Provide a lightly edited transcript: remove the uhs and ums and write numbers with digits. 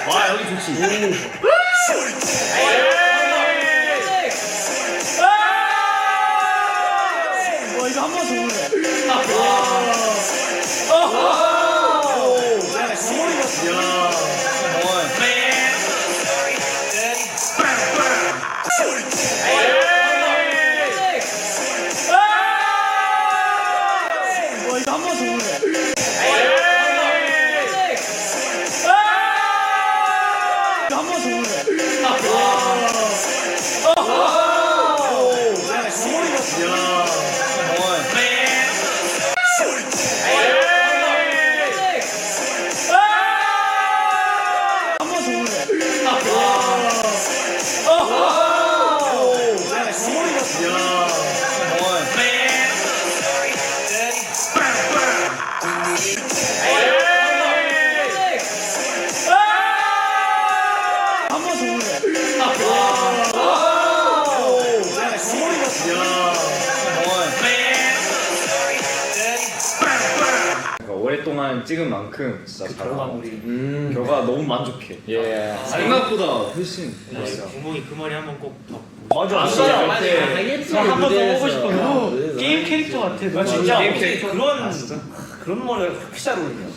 와 여기 좋지. 와 이거 한 번 더 보네. 오랫동안 찍은 만큼 진짜 잘 나왔지. 결과 너무 만족해. 예. 생각보다 훨씬. 용복이 그 머리 한번 꼭 더. 맞아. 한번 더 보고 싶어. 게임 캐릭터 같아. 진짜 게임 캐릭터. 그런 머리가 그렇게 잘 어울리냐.